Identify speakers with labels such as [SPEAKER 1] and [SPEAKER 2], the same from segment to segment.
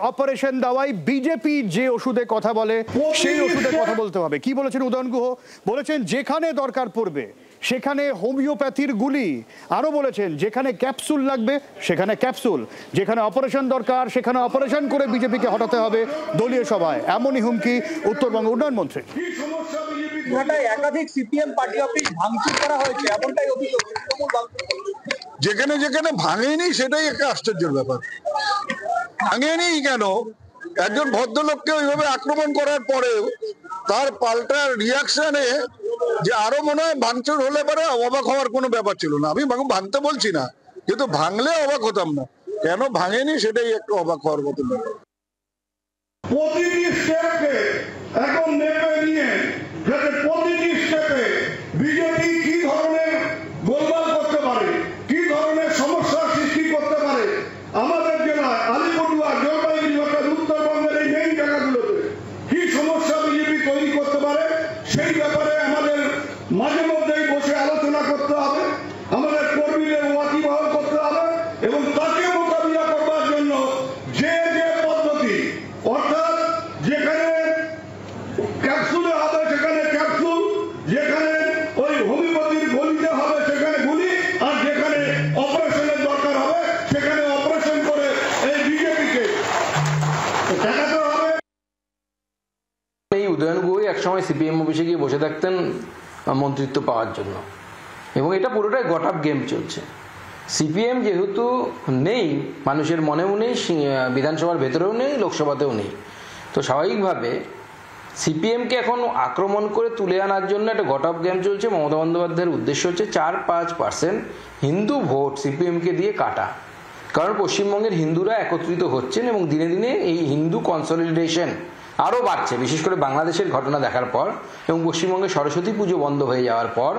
[SPEAKER 1] Operation দাওয়াই BJP যে ওষুধে কথা বলে সেই ওষুধে কথা বলতে হবে। কি বলেছেন উদয়ন গুহ? বলেছেন যেখানে দরকার পড়বে সেখানে হোমিওপ্যাথির গুলি, আরো বলেছেন যেখানে ক্যাপসুল লাগবে সেখানে ক্যাপসুল, যেখানে অপারেশন দরকার সেখানে অপারেশন করে বিজেপিকে হটাতে হবে দলীয় সভায়, এমনই হুমকি উত্তরবঙ্গ উন্নয়ন মন্ত্রী।
[SPEAKER 2] একাধিক সিপিএম পার্টি অফিস ভাঙচুর করা হয়েছে এমনটাই অভিযোগ।
[SPEAKER 3] যেখানে যেখানে ভাঙেনি সেটাই একটা আশ্চর্যের ব্যাপার। ভাঙেনি কেন? একজন ভদ্রলোককে ওইভাবে আক্রমণ করার পরেও তার পাল্টা রিয়াকশনে যে আরো মনে হয় ভাঙচুর হলে পরে অবাক হওয়ার কোনো ব্যাপার ছিল না। আমি ভাঙতে বলছি না, কিন্তু ভাঙলে অবাক হতাম না। কেন ভাঙেনি সেটাই একটু অবাক হওয়ার মতো ব্যাপার।
[SPEAKER 4] প্রতিটি স্টেপকে এখন নেপে নিয়ে যাতে প্রতিটি স্টেপে বিজেপি কি ধরনের গোলমাল করতে পারে, কি ধরনের সমস্যার সৃষ্টি করতে পারে আমাদের জেলায় আলিপুরদুয়ার, জলপাইগুড়ি অর্থাৎ উত্তরবঙ্গের এই মেইন জায়গাগুলোতে কি সমস্যা বিজেপি তৈরি করতে পারে সেই ব্যাপারে আমাদের মাঝে মধ্যেই বসে আলোচনা করতে হবে। আমাদের কর্মীদের ওয়াকিবহাল করতে হবে এবং তাকে মোকাবিলা করবার জন্য যে যে পদ্ধতি, অর্থাৎ যেখানে ক্যাপসুলে হবে সেখানে ক্যাপসুল, যেখানে ওই হোমিওপ্যাথির গলিতে হবে সেখানে গুলি, আর যেখানে অপারেশনের দরকার হবে সেখানে অপারেশন করে এই বিজেপিকে ঠেকাতে হবে।
[SPEAKER 5] এই উদয়ন গুহ একসময় সিপিএম অফিসে গিয়ে বসে থাকতেন মন্ত্রিত্ব পাওয়ার জন্য, এবং এটা পুরোটাই গট-আপ গেম চলছে। সিপিএম যেহেতু নেই, মানুষের মনেও নেই, বিধানসভার ভেতরেও নেই, লোকসভাতেও নেই, তো স্বাভাবিকভাবে সিপিএমকে এখন আক্রমণ করে তুলে আনার জন্য একটা গট-আপ গেম চলছে। মমতা বন্দ্যোপাধ্যায়ের উদ্দেশ্য হচ্ছে 4-5% হিন্দু ভোট সিপিএমকে দিয়ে কাটা, কারণ পশ্চিমবঙ্গের হিন্দুরা একত্রিত হচ্ছেন এবং দিনে দিনে এই হিন্দু কনসলিডেশন আরও বাড়ছে, বিশেষ করে বাংলাদেশের ঘটনা দেখার পর এবং পশ্চিমবঙ্গে সরস্বতী পুজো বন্ধ হয়ে যাওয়ার পর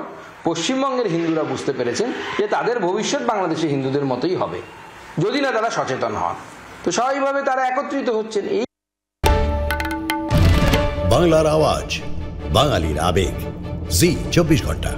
[SPEAKER 5] পশ্চিমবঙ্গের হিন্দুরা বুঝতে পেরেছেন যে তাদের ভবিষ্যৎ বাংলাদেশের হিন্দুদের মতোই হবে যদি না তারা সচেতন হন। তো স্বাভাবিকভাবে তারা একত্রিত হচ্ছেন। এই
[SPEAKER 6] বাংলার আওয়াজ, বাঙালির আবেগ, জি 24 ঘন্টা।